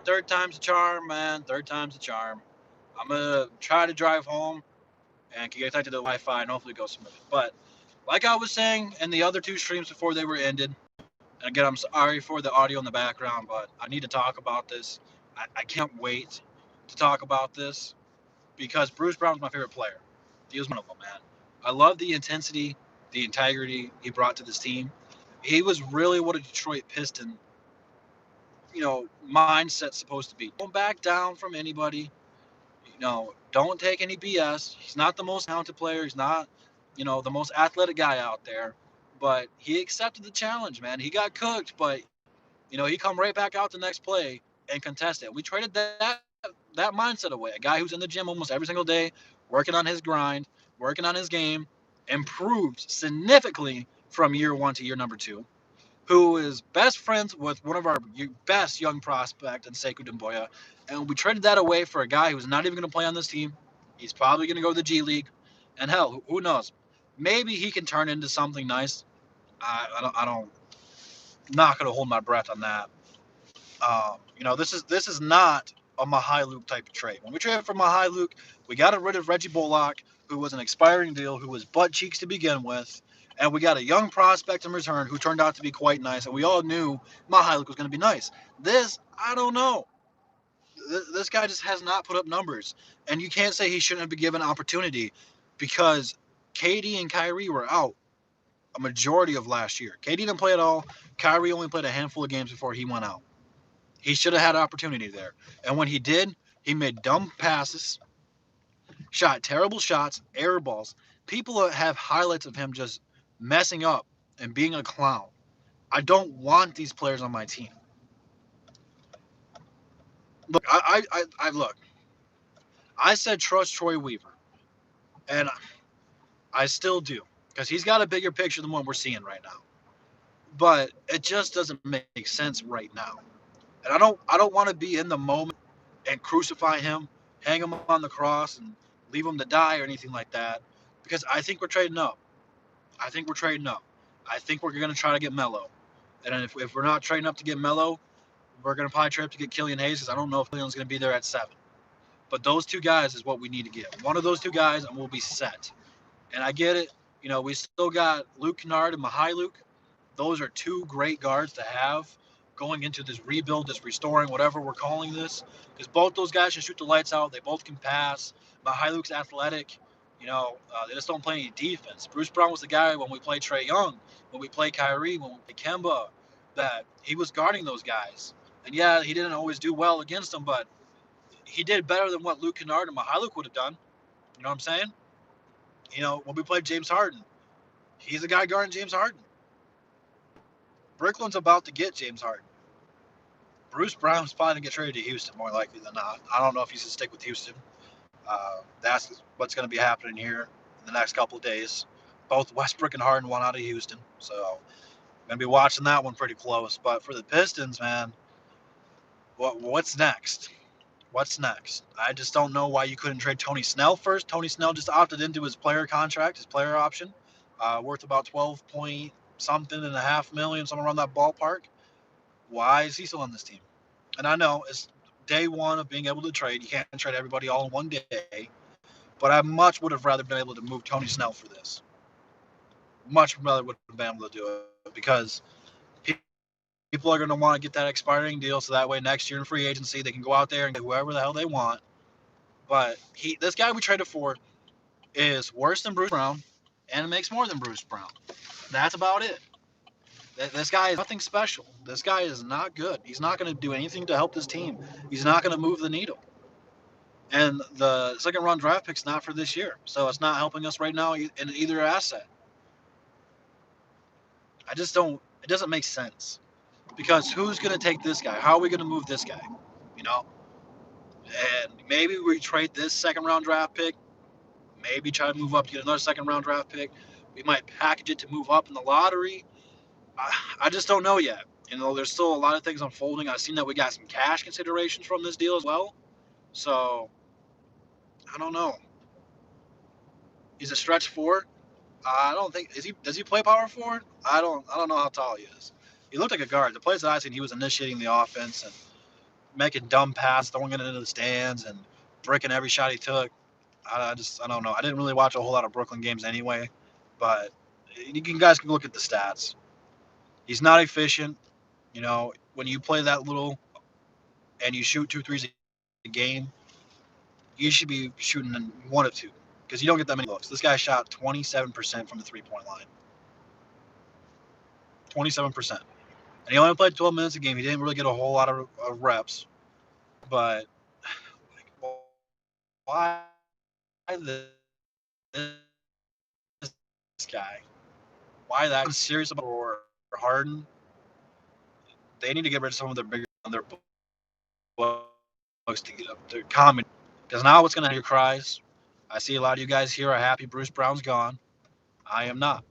third time's a charm, man. Third time's a charm. I'm gonna try to drive home and can get connected to the Wi-Fi and hopefully go smooth. But like I was saying in the other two streams before they were ended, and again, I'm sorry for the audio in the background, but I need to talk about this. I can't wait to talk about this because Bruce Brown was my favorite player. He was one of them, man. I love the intensity, the integrity he brought to this team. He was really what a Detroit Piston, mindset's supposed to be. Don't back down from anybody. Don't take any BS. He's not the most talented player. He's not, the most athletic guy out there. But he accepted the challenge, man. He got cooked, but he come right back out the next play and contested. We traded that mindset away. A guy who's in the gym almost every single day, working on his grind, working on his game, improved significantly from year one to year number two, who is best friends with one of our best young prospect in Sekou Demboya. And we traded that away for a guy who's not even going to play on this team. He's probably going to go to the G League. And hell, who knows? Maybe he can turn into something nice. I don't not going to hold my breath on that. This is not a Mihailuk type of trade. When we traded for Mihailuk, we got rid of Reggie Bullock, who was an expiring deal, who was butt cheeks to begin with, and we got a young prospect in return who turned out to be quite nice, and we all knew Mihailuk was going to be nice. This, I don't know. This guy just has not put up numbers, and you can't say he shouldn't have been given opportunity because KD and Kyrie were out a majority of last year. KD didn't play at all. Kyrie only played a handful of games before he went out. He should have had opportunity there. And when he did, he made dumb passes, shot terrible shots, air balls. People have highlights of him just messing up and being a clown. I don't want these players on my team. Look, look. I said trust Troy Weaver, and I still do because he's got a bigger picture than what we're seeing right now. But it just doesn't make sense right now. And I don't want to be in the moment and crucify him, hang him on the cross, and leave him to die or anything like that. Because I think we're trading up. I think we're trading up. I think we're going to try to get Melo. And if we're not trading up to get Melo, we're going to probably trade up to get Killian Hayes because I don't know if Killian's going to be there at 7. But those two guys is what we need to get. One of those two guys, and we'll be set. And I get it. We still got Luke Kennard and Mihailuk. Those are two great guards to have going into this rebuild, this restoring, whatever we're calling this. Because both those guys can shoot the lights out. They both can pass. Mihailuk's athletic. They just don't play any defense. Bruce Brown was the guy when we played Trae Young, when we played Kyrie, when we played Kemba, that he was guarding those guys. And yeah, he didn't always do well against them, but he did better than what Luke Kennard and Mihailuk would have done. You know what I'm saying? When we played James Harden, he's the guy guarding James Harden. Brooklyn's about to get James Harden. Bruce Brown's probably going to get traded to Houston more likely than not. I don't know if he's going to stick with Houston. That's what's going to be happening here in the next couple of days. Both Westbrook and Harden want out of Houston, so I'm going to be watching that one pretty close. But for the Pistons, man, what's next? What's next? I just don't know why you couldn't trade Tony Snell first. Tony Snell just opted into his player contract, his player option, worth about 12 point something and a half million, somewhere around that ballpark. Why is he still on this team? And I know it's day one of being able to trade. You can't trade everybody all in one day. But I much would have rather been able to move Tony Snell for this. Much rather would have been able to do it because people are going to want to get that expiring deal so that way next year in free agency they can go out there and get whoever the hell they want. But this guy we traded for is worse than Bruce Brown and makes more than Bruce Brown. That's about it. This guy is nothing special. This guy is not good. He's not going to do anything to help this team. He's not going to move the needle. And the second round draft pick's not for this year. So it's not helping us right now in either asset. It doesn't make sense. Because who's going to take this guy? How are we going to move this guy? You know? And maybe we trade this second round draft pick. Maybe try to move up to get another second round draft pick. We might package it to move up in the lottery. I just don't know yet. There's still a lot of things unfolding. I've seen that we got some cash considerations from this deal as well. So, I don't know. He's a stretch four. I don't think does he play power forward? I don't know how tall he is. He looked like a guard. The plays that I've seen, he was initiating the offense, and making dumb passes, throwing it into the stands, and breaking every shot he took. I don't know. I didn't really watch a whole lot of Brooklyn games anyway, but guys can look at the stats. He's not efficient. When you play that little and you shoot two threes a game, you should be shooting one of two because you don't get that many looks. This guy shot 27% from the 3-point line. 27%. And he only played 12 minutes a game. He didn't really get a whole lot of reps. But why this guy? Why that? I'm serious about Harden. They need to get rid of some of their bigger on their books to get up their comment. Because now what's going to hear cries. I see a lot of you guys here are happy Bruce Brown's gone. I am not.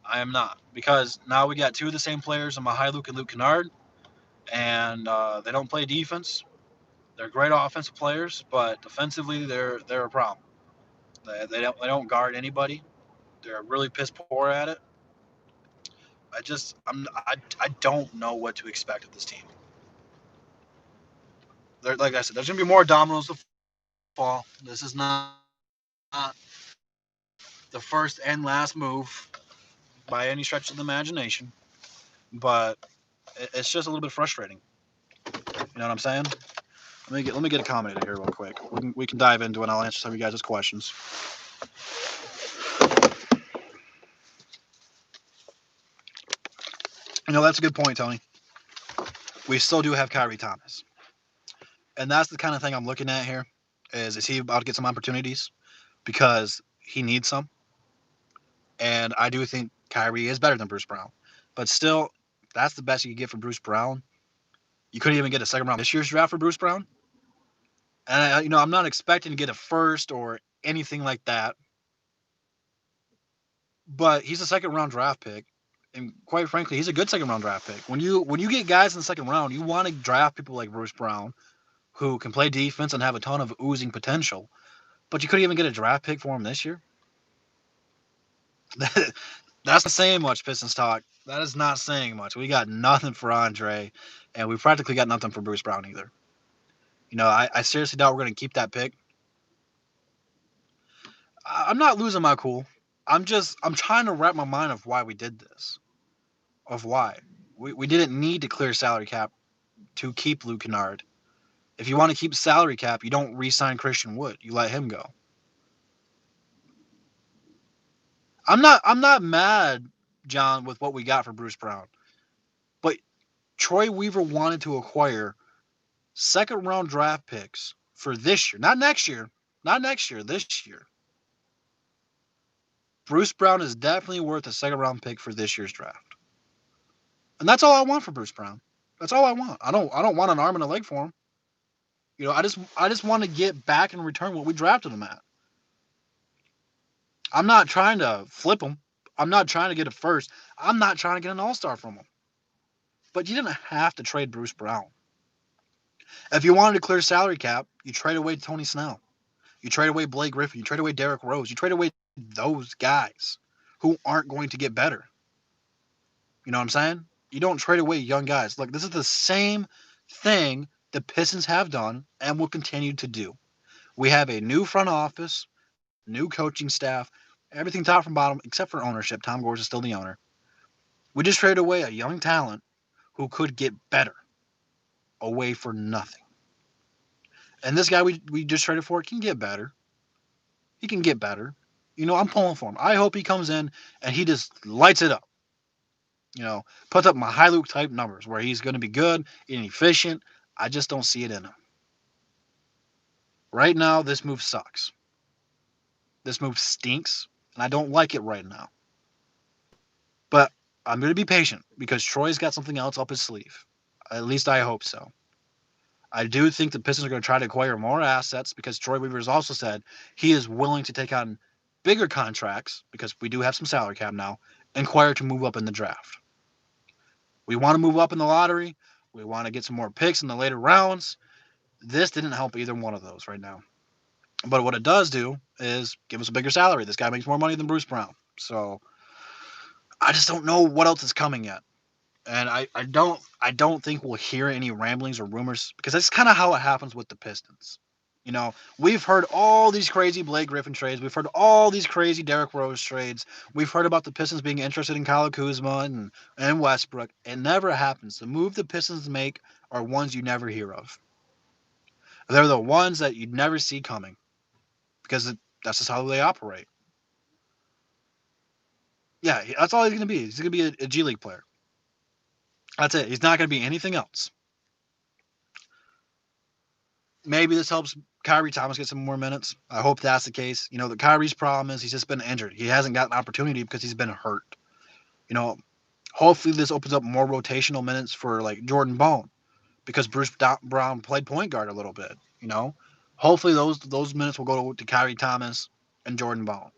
I am not. Because now we got two of the same players in Luke and Luke Kennard. And they don't play defense. They're great offensive players, but defensively they're a problem. They don't guard anybody. They're really piss poor at it. I don't know what to expect of this team. Like I said, there's gonna be more dominoes to fall. This is not the first and last move by any stretch of the imagination, but it's just a little bit frustrating. You know what I'm saying? Let me get a comment here real quick. We can dive into it. And I'll answer some of you guys' questions. That's a good point, Tony. We still do have Kyrie Thomas. And that's the kind of thing I'm looking at here is he about to get some opportunities? Because he needs some. And I do think Kyrie is better than Bruce Brown. But still, that's the best you could get from Bruce Brown. You couldn't even get a second round this year's draft for Bruce Brown. And, I'm not expecting to get a first or anything like that. But he's a second round draft pick. And quite frankly, he's a good second round draft pick. When you get guys in the second round, you want to draft people like Bruce Brown who can play defense and have a ton of oozing potential. But you couldn't even get a draft pick for him this year. That's not saying much, Pistons talk. That is not saying much. We got nothing for Andre, and we practically got nothing for Bruce Brown either. I seriously doubt we're going to keep that pick. I'm not losing my cool. I'm trying to wrap my mind of why we did this. Of why. We didn't need to clear salary cap to keep Luke Kennard. If you want to keep salary cap, you don't re-sign Christian Wood. You let him go. I'm not mad, John, with what we got for Bruce Brown. But Troy Weaver wanted to acquire second round draft picks for this year. Not next year. Not next year, this year. Bruce Brown is definitely worth a second round pick for this year's draft. And that's all I want for Bruce Brown. That's all I want. I don't want an arm and a leg for him. I just want to get back in return what we drafted him at. I'm not trying to flip him. I'm not trying to get a first. I'm not trying to get an all-star from him. But you didn't have to trade Bruce Brown. If you wanted to clear salary cap, you trade away Tony Snell. You trade away Blake Griffin. You trade away Derrick Rose. You trade away those guys who aren't going to get better. You know what I'm saying? You don't trade away young guys. Look, this is the same thing the Pistons have done and will continue to do. We have a new front office, new coaching staff, everything top from bottom except for ownership. Tom Gores is still the owner. We just traded away a young talent who could get better away for nothing. And this guy we just traded for can get better. He can get better. I'm pulling for him. I hope he comes in and he just lights it up. Puts up my Luke type numbers where he's going to be good and efficient. I just don't see it in him. Right now, this move sucks. This move stinks, and I don't like it right now. But I'm going to be patient because Troy's got something else up his sleeve. At least I hope so. I do think the Pistons are going to try to acquire more assets because Troy Weaver has also said he is willing to take on bigger contracts because we do have some salary cap now, inquire to move up in the draft. We want to move up in the lottery. We want to get some more picks in the later rounds. This didn't help either one of those right now. But what it does do is give us a bigger salary. This guy makes more money than Bruce Brown. So I just don't know what else is coming yet. And I don't think we'll hear any ramblings or rumors because that's kind of how it happens with the Pistons. We've heard all these crazy Blake Griffin trades. We've heard all these crazy Derrick Rose trades. We've heard about the Pistons being interested in Kyle Kuzma and Westbrook. It never happens. The move the Pistons make are ones you never hear of. They're the ones that you'd never see coming because that's just how they operate. Yeah, that's all he's going to be. He's going to be a G League player. That's it. He's not going to be anything else. Maybe this helps Kyrie Thomas get some more minutes. I hope that's the case. The Kyrie's problem is he's just been injured. He hasn't gotten opportunity because he's been hurt. You know, Hopefully this opens up more rotational minutes for like Jordan Bone because Bruce Brown played point guard a little bit. You know, Hopefully those minutes will go to Kyrie Thomas and Jordan Bone.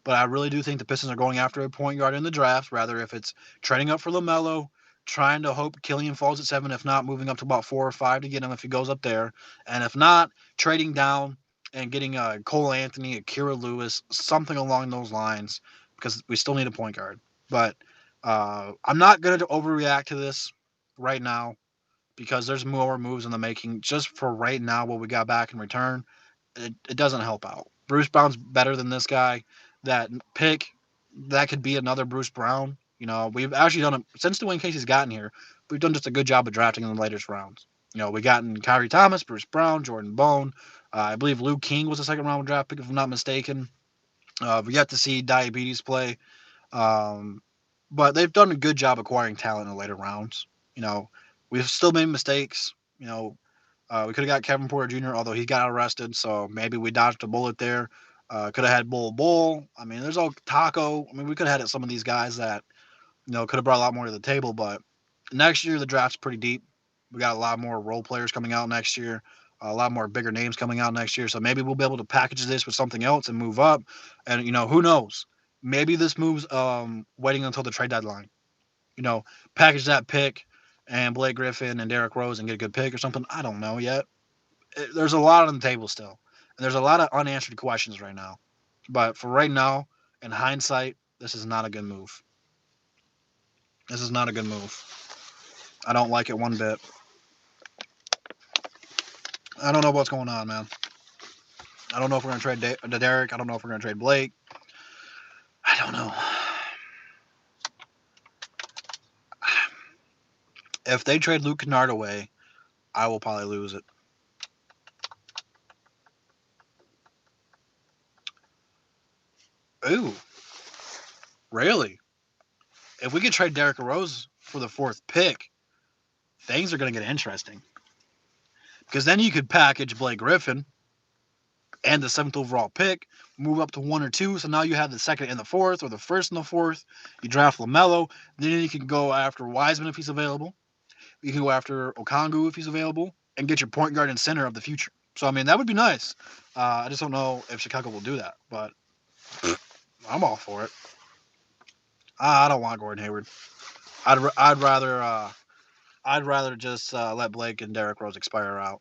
But I really do think the Pistons are going after a point guard in the draft, rather if it's trading up for Lamelo, trying to hope Killian falls at 7, if not moving up to about 4 or 5 to get him if he goes up there, and if not, trading down and getting Cole Anthony, Akira Lewis, something along those lines, because we still need a point guard. But I'm not going to overreact to this right now because there's more moves in the making. Just for right now, what we got back in return, it doesn't help out. Bruce Brown's better than this guy. That pick, that could be another Bruce Brown. We've actually done it since Dwayne Casey's gotten here. We've done just a good job of drafting in the latest rounds. We gotten Kyrie Thomas, Bruce Brown, Jordan Bone. I believe Luke King was a second round draft pick, if I'm not mistaken. We got to see Diabetes play. Um, but they've done a good job acquiring talent in the later rounds. You know, we've still made mistakes. We could have got Kevin Porter Jr., although he got arrested, so maybe we dodged a bullet there. Could have had Bull. I mean, there's all Taco. I mean, we could have had some of these guys that could have brought a lot more to the table. But next year the draft's pretty deep. We got a lot more role players coming out next year. A lot more bigger names coming out next year. So maybe we'll be able to package this with something else and move up. And who knows? Maybe this moves waiting until the trade deadline. You know, Package that pick and Blake Griffin and Derrick Rose and get a good pick or something. I don't know yet. There's a lot on the table still. And there's a lot of unanswered questions right now. But for right now, in hindsight, this is not a good move. This is not a good move. I don't like it one bit. I don't know what's going on, man. I don't know if we're going to trade Derek. I don't know if we're going to trade Blake. I don't know. If they trade Luke Kennard away, I will probably lose it. Ooh, really? If we could trade Derrick Rose for the 4th pick, things are going to get interesting. Because then you could package Blake Griffin and the 7th overall pick, move up to 1 or 2. So now you have the 2nd and the 4th, or the 1st and the 4th. You draft Lamelo. Then you can go after Wiseman if he's available. You can go after Okongwu if he's available, and get your point guard and center of the future. So, I mean, that would be nice. I just don't know if Chicago will do that, but I'm all for it. I don't want Gordon Hayward. I'd rather just let Blake and Derrick Rose expire out.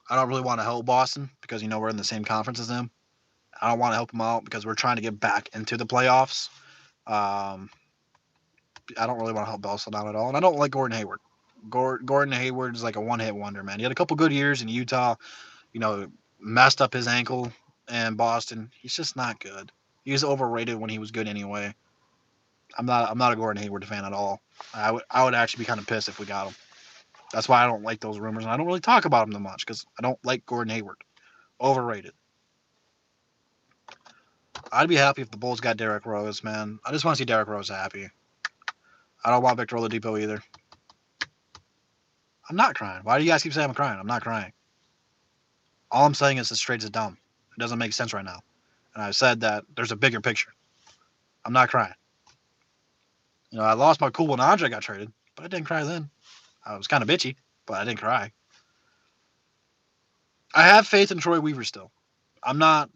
I don't really want to help Boston because we're in the same conference as them. I don't want to help them out because we're trying to get back into the playoffs. Um, I don't really want to help Boston out at all, and I don't like Gordon Hayward. Gordon Hayward is like a one-hit wonder, man. He had a couple good years in Utah. Messed up his ankle in Boston. He's just not good. He was overrated when he was good anyway. I'm not a Gordon Hayward fan at all. I would actually be kind of pissed if we got him. That's why I don't like those rumors, and I don't really talk about him that much because I don't like Gordon Hayward. Overrated. I'd be happy if the Bulls got Derrick Rose, man. I just want to see Derrick Rose happy. I don't want Victor Oladipo either. I'm not crying. Why do you guys keep saying I'm crying? I'm not crying. All I'm saying is this trade is dumb. It doesn't make sense right now. And I said that there's a bigger picture. I'm not crying. I lost my cool when Andre got traded, but I didn't cry then. I was kind of bitchy, but I didn't cry. I have faith in Troy Weaver still. I'm not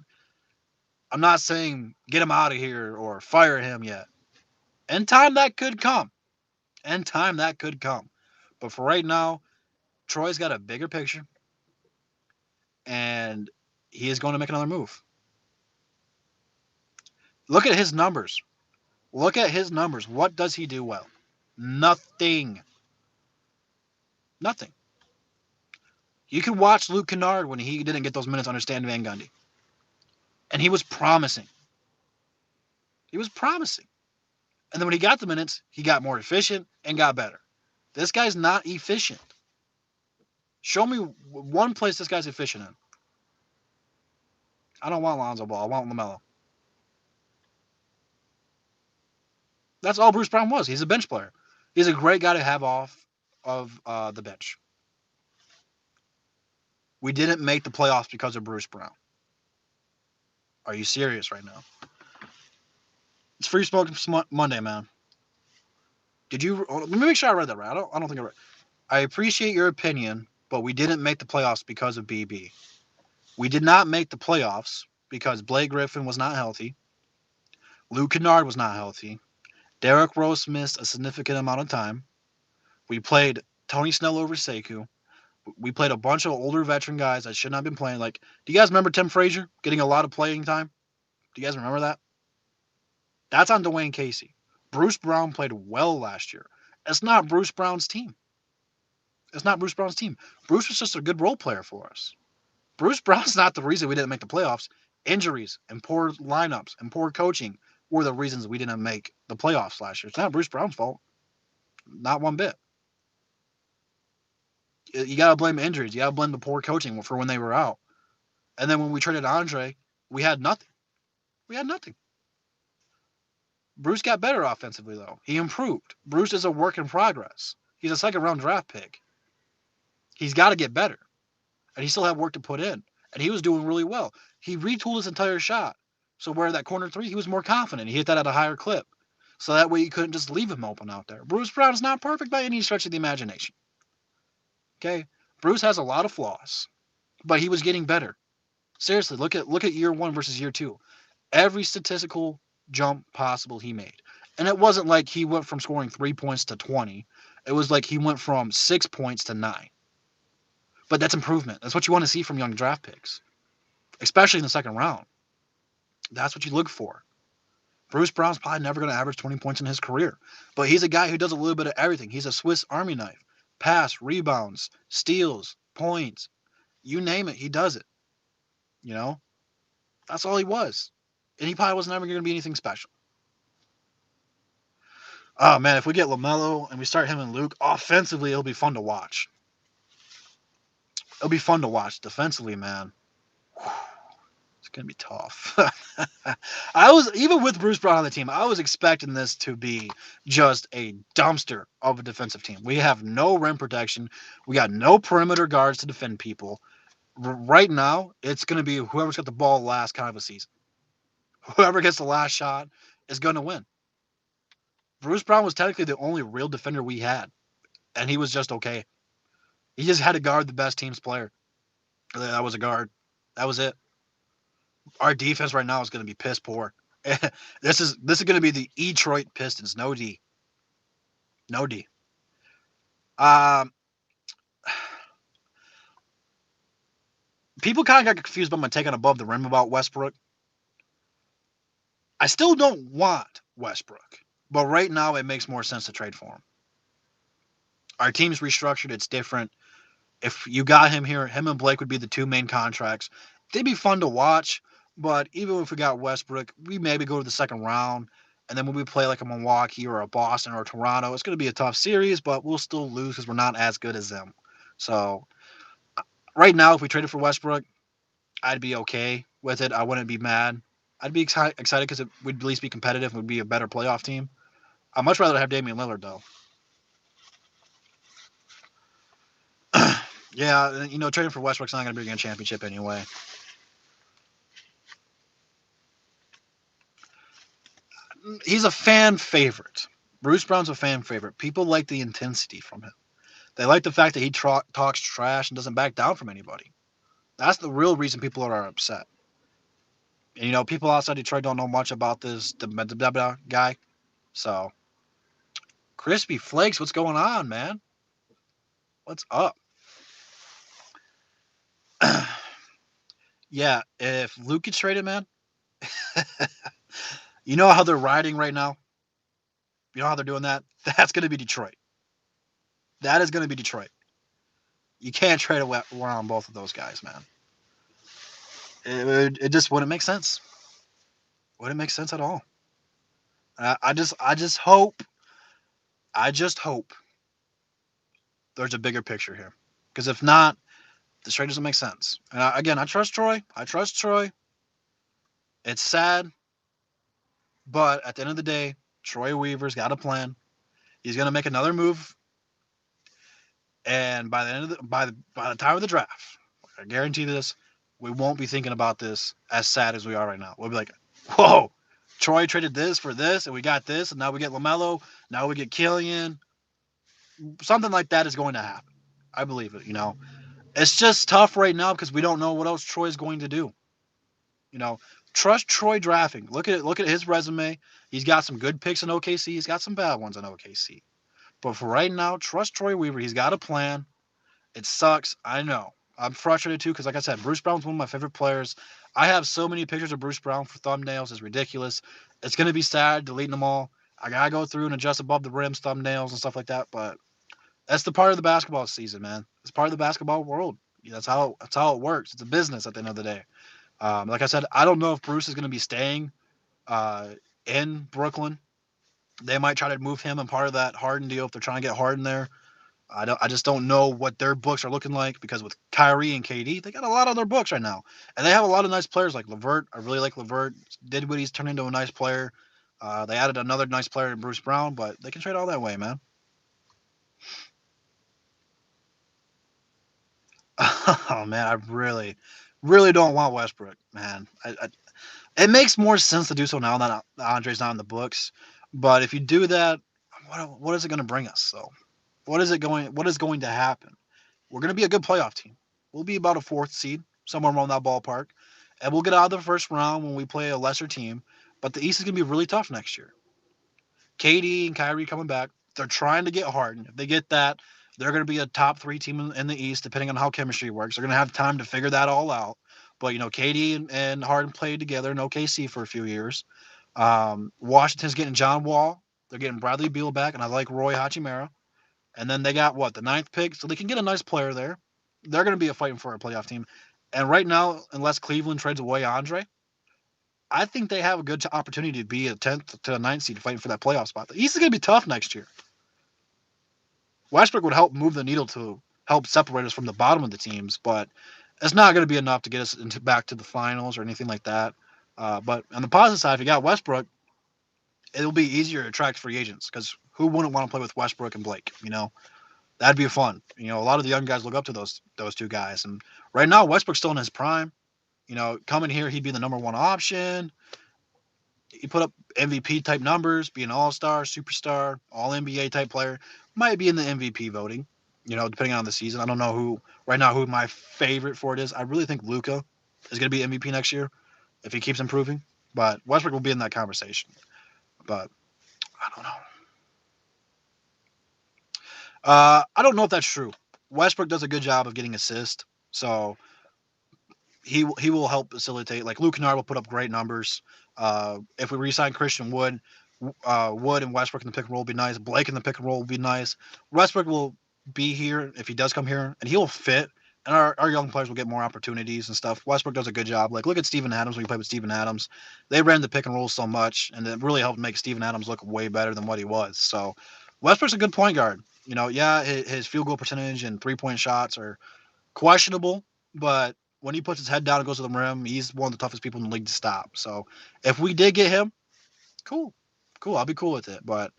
saying get him out of here or fire him yet. In time that could come. But for right now, Troy's got a bigger picture, and he is going to make another move. Look at his numbers. Look at his numbers. What does he do well? Nothing. Nothing. You could watch Luke Kennard when he didn't get those minutes under Stan Van Gundy. And he was promising. He was promising. And then when he got the minutes, he got more efficient and got better. This guy's not efficient. Show me one place this guy's efficient in. I don't want Lonzo Ball. I want Lamelo. That's all Bruce Brown was. He's a bench player. He's a great guy to have off of the bench. We didn't make the playoffs because of Bruce Brown. Are you serious right now? It's Free Smoke Monday, man. Did you? Let me make sure I read that right. I don't think I read. I appreciate your opinion, but we didn't make the playoffs because of BB. We did not make the playoffs because Blake Griffin was not healthy. Luke Kennard was not healthy. Derrick Rose missed a significant amount of time. We played Tony Snell over Sekou. We played a bunch of older veteran guys that should not have been playing. Like, do you guys remember Tim Frazier getting a lot of playing time? Do you guys remember that? That's on Dwayne Casey. Bruce Brown played well last year. It's not Bruce Brown's team. It's not Bruce Brown's team. Bruce was just a good role player for us. Bruce Brown's not the reason we didn't make the playoffs. Injuries and poor lineups and poor coaching were the reasons we didn't make the playoffs last year. It's not Bruce Brown's fault. Not one bit. You got to blame injuries. You got to blame the poor coaching for when they were out. And then when we traded Andre, we had nothing. We had nothing. Bruce got better offensively, though. He improved. Bruce is a work in progress. He's a second-round draft pick. He's got to get better. And he still had work to put in. And he was doing really well. He retooled his entire shot. So where that corner three, he was more confident. He hit that at a higher clip. So that way you couldn't just leave him open out there. Bruce Brown is not perfect by any stretch of the imagination. Okay? Bruce has a lot of flaws. But he was getting better. Seriously, look at year one versus year two. Every statistical jump possible he made. And it wasn't like he went from scoring 3 points to 20. It was like he went from 6 points to 9. But that's improvement. That's what you want to see from young draft picks, especially in the second round. That's what you look for. Bruce Brown's probably never going to average 20 points in his career, but he's a guy who does a little bit of everything. He's a Swiss Army knife. Pass, rebounds, steals, points, you name it, he does it. You know? That's all he was. And he probably was never going to be anything special. Oh, man, if we get LaMelo and we start him and Luke, offensively, it'll be fun to watch. It'll be fun to watch. Defensively, man, it's going to be tough. I was, even with Bruce Brown on the team, I was expecting this to be just a dumpster of a defensive team. We have no rim protection. We got no perimeter guards to defend people. Right now, it's going to be whoever's got the ball last kind of a season. Whoever gets the last shot is going to win. Bruce Brown was technically the only real defender we had, and he was just okay. He just had to guard the best team's player. That was a guard. That was it. Our defense right now is going to be piss poor. This is going to be the Detroit Pistons. No D. No D. People kind of got confused by my take on above the rim about Westbrook. I still don't want Westbrook, but right now it makes more sense to trade for him. Our team's restructured. It's different. If you got him here, him and Blake would be the two main contracts. They'd be fun to watch, but even if we got Westbrook, we maybe go to the second round, and then when we play like a Milwaukee or a Boston or a Toronto, it's going to be a tough series, but we'll still lose because we're not as good as them. So right now, if we traded for Westbrook, I'd be okay with it. I wouldn't be mad. I'd be excited because we'd at least be competitive and we'd be a better playoff team. I'd much rather have Damian Lillard, though. Yeah, trading for Westbrook's not going to bring a championship anyway. He's a fan favorite. Bruce Brown's a fan favorite. People like the intensity from him. They like the fact that he talks trash and doesn't back down from anybody. That's the real reason people are upset. And, people outside Detroit don't know much about this the guy. So, Crispy Flakes, what's going on, man? What's up? Yeah, if Luke gets traded, man, you know how they're riding right now? You know how they're doing that? That's going to be Detroit. That is going to be Detroit. You can't trade around both of those guys, man. It just wouldn't make sense. Wouldn't make sense at all. I just hope there's a bigger picture here. Because if not, the trade doesn't make sense. And again, I trust Troy. I trust Troy. It's sad, but at the end of the day, Troy Weaver's got a plan. He's gonna make another move, and by the end of by the time of the draft, I guarantee this, we won't be thinking about this as sad as we are right now. We'll be like, whoa, Troy traded this for this, and we got this, and now we get Lamelo, now we get Killian. Something like that is going to happen. I believe it. It's just tough right now because we don't know what else Troy's going to do. You know, trust Troy drafting. Look at his resume. He's got some good picks in OKC. He's got some bad ones in OKC. But for right now, trust Troy Weaver. He's got a plan. It sucks. I know. I'm frustrated too because, like I said, Bruce Brown's one of my favorite players. I have so many pictures of Bruce Brown for thumbnails. It's ridiculous. It's gonna be sad deleting them all. I gotta go through and adjust above the rims thumbnails and stuff like that. But that's the part of the basketball season, man. It's part of the basketball world. That's how it works. It's a business at the end of the day. Like I said, I don't know if Bruce is going to be staying uh, in Brooklyn. They might try to move him and part of that Harden deal if they're trying to get Harden there. I just don't know what their books are looking like because with Kyrie and KD, they got a lot on their books right now, and they have a lot of nice players like Levert. I really like Levert. Dinwiddie's turned into a nice player. They added another nice player in Bruce Brown, but they can trade all that way, man. Oh man, I really, really don't want Westbrook, man. It makes more sense to do so now that Andre's not in the books. But if you do that, what is it going to bring us? So, What is going to happen? We're going to be a good playoff team. We'll be about a fourth seed, somewhere around that ballpark, and we'll get out of the first round when we play a lesser team. But the East is going to be really tough next year. KD and Kyrie coming back. They're trying to get Harden. If they get that, they're going to be a top three team in the East, depending on how chemistry works. They're going to have time to figure that all out. But KD and Harden played together in OKC for a few years. Washington's getting John Wall. They're getting Bradley Beal back, and I like Roy Hachimura. And then they got what, the ninth pick, so they can get a nice player there. They're going to be fighting for a playoff team. And right now, unless Cleveland trades away Andre, I think they have a good opportunity to be a 10th to a ninth seed fighting for that playoff spot. The East is going to be tough next year. Westbrook would help move the needle to help separate us from the bottom of the teams, but it's not going to be enough to get us back to the finals or anything like that. But on the positive side, if you got Westbrook, it'll be easier to attract free agents because who wouldn't want to play with Westbrook and Blake? That'd be fun. A lot of the young guys look up to those two guys, and right now Westbrook's still in his prime. Coming here, he'd be the number one option. He put up MVP type numbers, be an all star, superstar, all NBA type player. Might be in the MVP voting, depending on the season. I don't know who my favorite for it is. I really think Luka is going to be MVP next year if he keeps improving. But Westbrook will be in that conversation. But I don't know. I don't know if that's true. Westbrook does a good job of getting assists, so he will help facilitate. Like Luke Kennard will put up great numbers. If we re-sign Christian Wood, Wood and Westbrook in the pick and roll will be nice. Blake in the pick and roll will be nice. Westbrook will be here if he does come here, and he'll fit. And our young players will get more opportunities and stuff. Westbrook does a good job. Like, look at Steven Adams when he played with Steven Adams. They ran the pick and roll so much, and it really helped make Steven Adams look way better than what he was. So Westbrook's a good point guard. Yeah, his field goal percentage and three-point shots are questionable, but when he puts his head down and goes to the rim, he's one of the toughest people in the league to stop. So if we did get him, cool. Cool. I'll be cool with it. But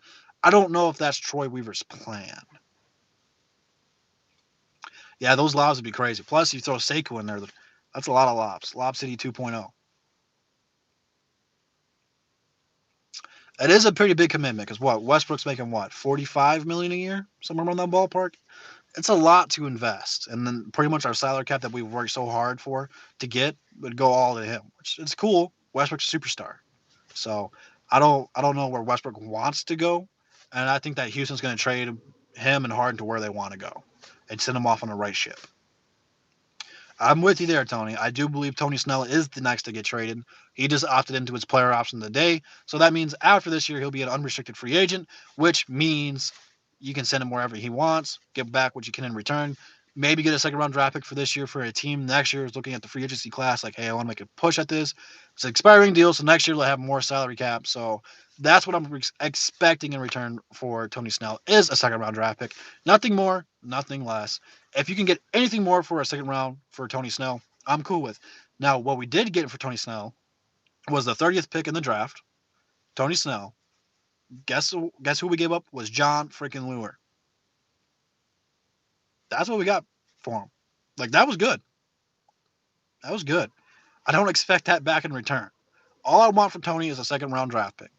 I don't know if that's Troy Weaver's plan. Yeah, those lobs would be crazy. Plus, you throw Seiko in there. That's a lot of lobs. Lob City 2.0. It is a pretty big commitment because Westbrook's making 45 million a year, somewhere around that ballpark. It's a lot to invest, and then pretty much our salary cap that we've worked so hard for to get would go all to him, which is cool. Westbrook's a superstar, so I don't know where Westbrook wants to go, and I think that Houston's going to trade him and Harden to where they want to go, and send him off on the right ship. I'm with you there, Tony. I do believe Tony Snell is the next to get traded. He just opted into his player option today. So that means after this year, he'll be an unrestricted free agent, which means you can send him wherever he wants, get back what you can in return. Maybe get a second round draft pick for this year for a team next year is looking at the free agency class like, hey, I want to make a push at this. It's an expiring deal, so next year they'll have more salary cap. So that's what I'm expecting in return for Tony Snell is a second round draft pick. Nothing more, nothing less. If you can get anything more for a second round for Tony Snell, I'm cool with. Now, what we did get for Tony Snell was the 30th pick in the draft. Tony Snell. Guess who we gave up was John freaking Lure. That's what we got for him. Like, that was good. That was good. I don't expect that back in return. All I want from Tony is a second round draft pick.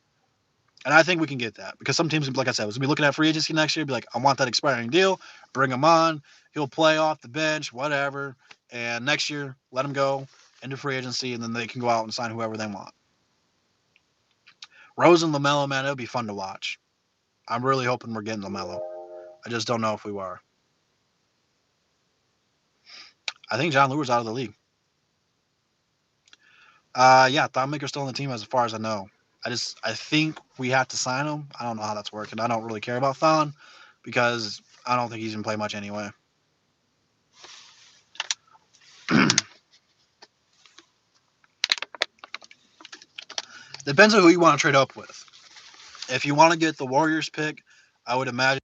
And I think we can get that because some teams, like I said, was going to be looking at free agency next year, be like, I want that expiring deal, bring him on, he'll play off the bench, whatever. And next year, let him go into free agency, and then they can go out and sign whoever they want. Rose and Lamelo, man, it'll be fun to watch. I'm really hoping we're getting Lamelo. I just don't know if we are. I think John Lure's out of the league. Yeah, Thon Maker's still on the team as far as I know. I think we have to sign him. I don't know how that's working. I don't really care about Thon because I don't think he's gonna play much anyway. Depends on who you want to trade up with. If you want to get the Warriors pick, I would imagine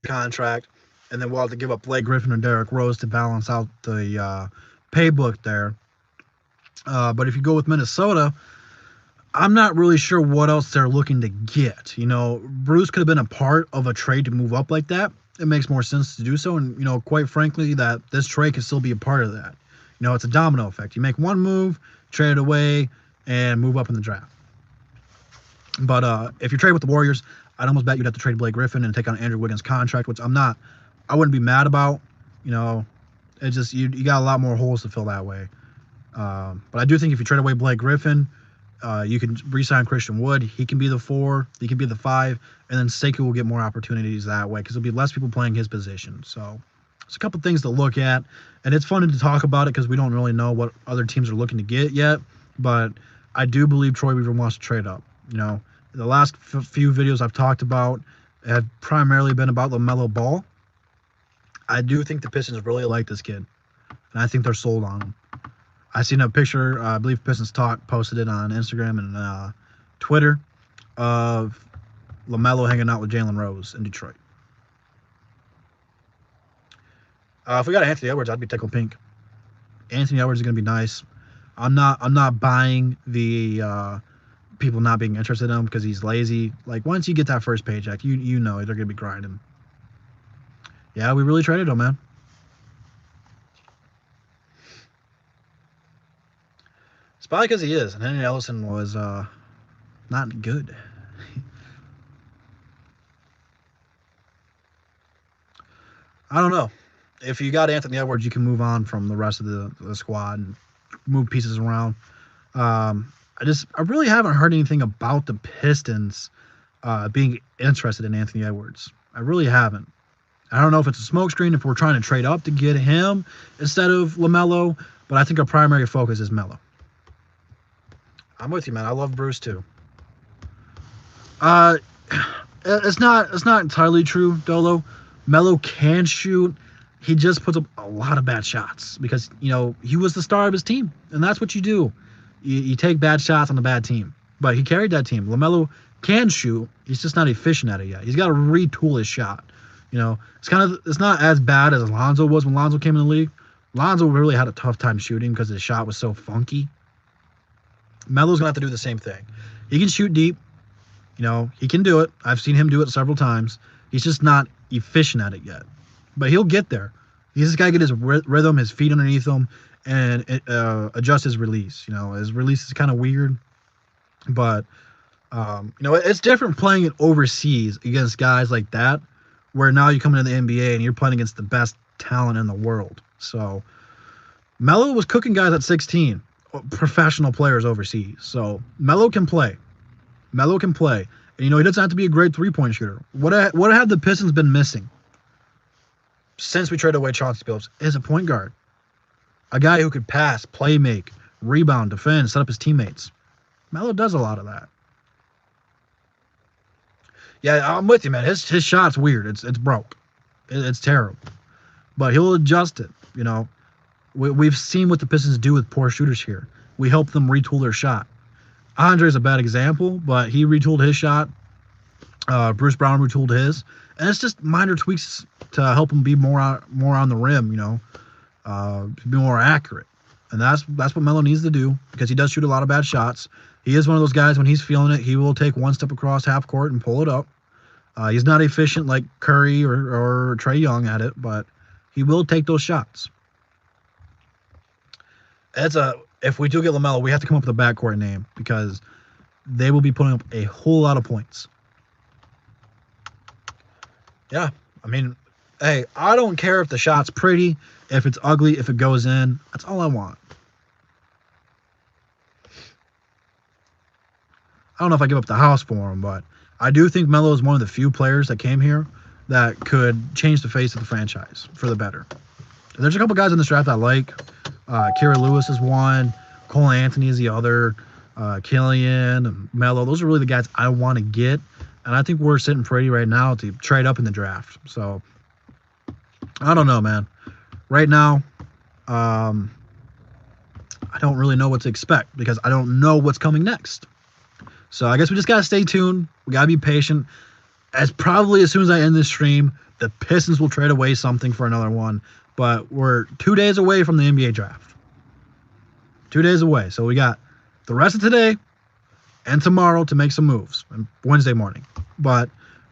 contract, and then we'll have to give up Blake Griffin or Derrick Rose to balance out the paybook there. But if you go with Minnesota, I'm not really sure what else they're looking to get. You know, Bruce could have been a part of a trade to move up like that. It makes more sense to do so. And, you know, quite frankly, that this trade can still be a part of that. You know, it's a domino effect. You make one move, trade it away, and move up in the draft. But if you trade with the Warriors, I'd almost bet you'd have to trade Blake Griffin and take on Andrew Wiggins' contract, which I wouldn't be mad about. You know, it's just you got a lot more holes to fill that way. But I do think if you trade away Blake Griffin, you can re-sign Christian Wood. He can be the 4, he can be the 5, and then Sekou will get more opportunities that way because there'll be less people playing his position. So it's a couple things to look at, and it's fun to talk about it because we don't really know what other teams are looking to get yet. But I do believe Troy Weaver wants to trade up. You know, the last few videos I've talked about have primarily been about LaMelo Ball. I do think the Pistons really like this kid, and I think they're sold on him. I seen a picture, I believe Pistons Talk posted it on Instagram and Twitter, of LaMelo hanging out with Jalen Rose in Detroit. If we got Anthony Edwards, I'd be tickled pink. Anthony Edwards is going to be nice. I'm not buying the people not being interested in him because he's lazy. Like, once you get that first paycheck, you know they're going to be grinding. Yeah, we really traded him, man. It's probably because he is. And Henry Ellison was not good. I don't know. If you got Anthony Edwards, you can move on from the rest of the squad and move pieces around. I really haven't heard anything about the Pistons being interested in Anthony Edwards. I really haven't. I don't know if it's a smokescreen, if we're trying to trade up to get him instead of LaMelo, but I think our primary focus is Melo. I'm with you, man. I love Bruce too. It's not entirely true, Dolo. Melo can shoot. He just puts up a lot of bad shots because, you know, he was the star of his team, and that's what you do. You take bad shots on a bad team, but he carried that team. LaMelo can shoot. He's just not efficient at it yet. He's got to retool his shot. You know, it's not as bad as Lonzo was when Lonzo came in the league. Lonzo really had a tough time shooting because his shot was so funky. Melo's gonna have to do the same thing. He can shoot deep. You know, he can do it. I've seen him do it several times. He's just not efficient at it yet. But he'll get there. He's just got to get his rhythm, his feet underneath him, and adjust his release. You know, his release is kind of weird. But, you know, it's different playing it overseas against guys like that, where now you come into the NBA and you're playing against the best talent in the world. So, Melo was cooking guys at 16, professional players overseas. So, Melo can play. Melo can play. And, you know, he doesn't have to be a great three-point shooter. What have the Pistons been missing since we traded away Chauncey Billups is a point guard. A guy who could pass, play make, rebound, defend, set up his teammates. Melo does a lot of that. Yeah, I'm with you, man. His shot's weird. It's broke. It's terrible. But he'll adjust it. You know, we've seen what the Pistons do with poor shooters here. We help them retool their shot. Andre's a bad example, but he retooled his shot. Bruce Brown retooled his, and it's just minor tweaks to help him be more on the rim. You know, to be more accurate. And that's what Melo needs to do, because he does shoot a lot of bad shots. He is one of those guys, when he's feeling it, he will take one step across half court and pull it up. He's not efficient like Curry or Trae Young at it, but he will take those shots. If we do get LaMelo, we have to come up with a backcourt name, because they will be putting up a whole lot of points. Yeah, I mean, hey, I don't care if the shot's pretty, if it's ugly, if it goes in. That's all I want. I don't know if I give up the house for him, but I do think Melo is one of the few players that came here that could change the face of the franchise for the better. There's a couple guys in this draft I like. Kira Lewis is one. Cole Anthony is the other. Killian and Melo. Those are really the guys I want to get. And I think we're sitting pretty right now to trade up in the draft. So, I don't know, man. Right now, I don't really know what to expect, because I don't know what's coming next. So I guess we just got to stay tuned. We got to be patient. As soon as I end this stream, the Pistons will trade away something for another one. But we're 2 days away from the NBA draft. 2 days away. So we got the rest of today and tomorrow to make some moves. And Wednesday morning. But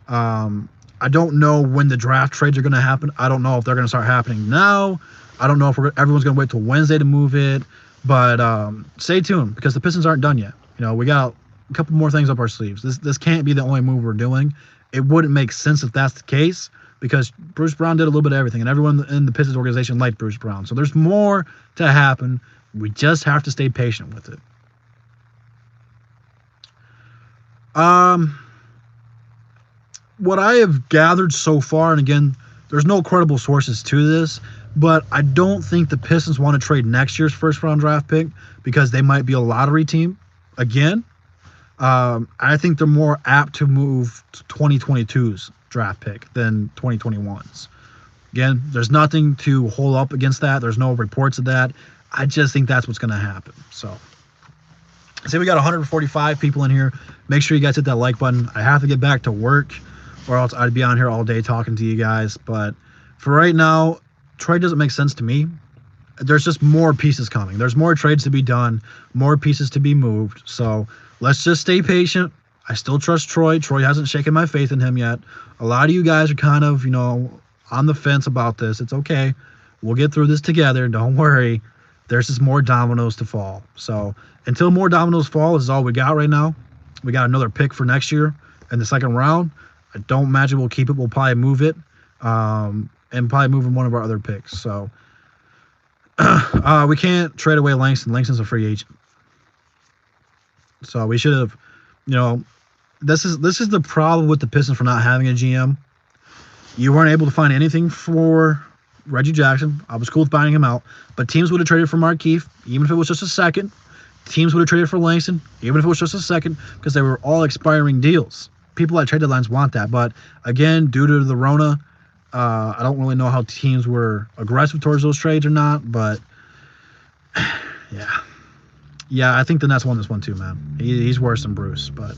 I don't know when the draft trades are going to happen. I don't know if they're going to start happening now. I don't know if everyone's going to wait till Wednesday to move it. But stay tuned, because the Pistons aren't done yet. You know, we got a couple more things up our sleeves. This can't be the only move we're doing. It wouldn't make sense if that's the case, because Bruce Brown did a little bit of everything, and everyone in the Pistons organization liked Bruce Brown. So there's more to happen. We just have to stay patient with it. What I have gathered so far, and again, there's no credible sources to this, but I don't think the Pistons want to trade next year's first-round draft pick, because they might be a lottery team again. I think they're more apt to move to 2022's draft pick than 2021's. Again, there's nothing to hold up against that. There's no reports of that. I just think that's what's going to happen. So, say we got 145 people in here. Make sure you guys hit that like button. I have to get back to work, or else I'd be on here all day talking to you guys. But for right now, trade doesn't make sense to me. There's just more pieces coming. There's more trades to be done, more pieces to be moved. So let's just stay patient. I still trust Troy. Troy hasn't shaken my faith in him yet. A lot of you guys are kind of, on the fence about this. It's okay. We'll get through this together. Don't worry. There's just more dominoes to fall. So until more dominoes fall, this is all we got right now. We got another pick for next year in the second round. I don't imagine we'll keep it. We'll probably move it, and probably move in one of our other picks. So we can't trade away Langston. Langston's a free agent. So we should have, this is the problem with the Pistons for not having a GM. You weren't able to find anything for Reggie Jackson. I was cool with buying him out, but teams would have traded for Markieff, even if it was just a second. Teams would have traded for Langston, even if it was just a second, because they were all expiring deals. People at trade deadlines want that, but again, due to the Rona, I don't really know how teams were aggressive towards those trades or not, but yeah, I think the Nets won this one too, man. He's worse than Bruce, but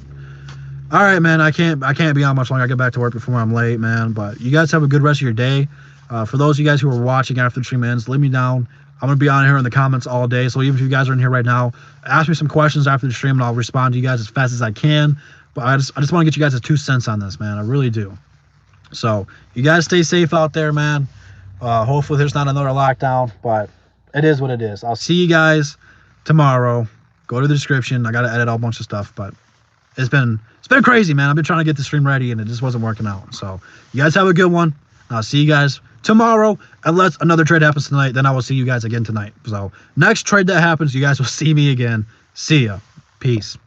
all right, man. I can't be on much longer. I get back to work before I'm late, man. But you guys have a good rest of your day. For those of you guys who are watching after the stream ends, leave me down. I'm gonna be on here in the comments all day. So even if you guys are in here right now, ask me some questions after the stream, and I'll respond to you guys as fast as I can. But I just want to get you guys 2 cents on this, man. I really do. So you guys stay safe out there, man. Hopefully there's not another lockdown, but it is what it is. I'll see you guys tomorrow. Go to the description. I got to edit a bunch of stuff, but it's been crazy, man. I've been trying to get the stream ready, and it just wasn't working out. So you guys have a good one. I'll see you guys tomorrow, unless another trade happens tonight. Then I will see you guys again tonight. So next trade that happens, you guys will see me again. See ya. Peace.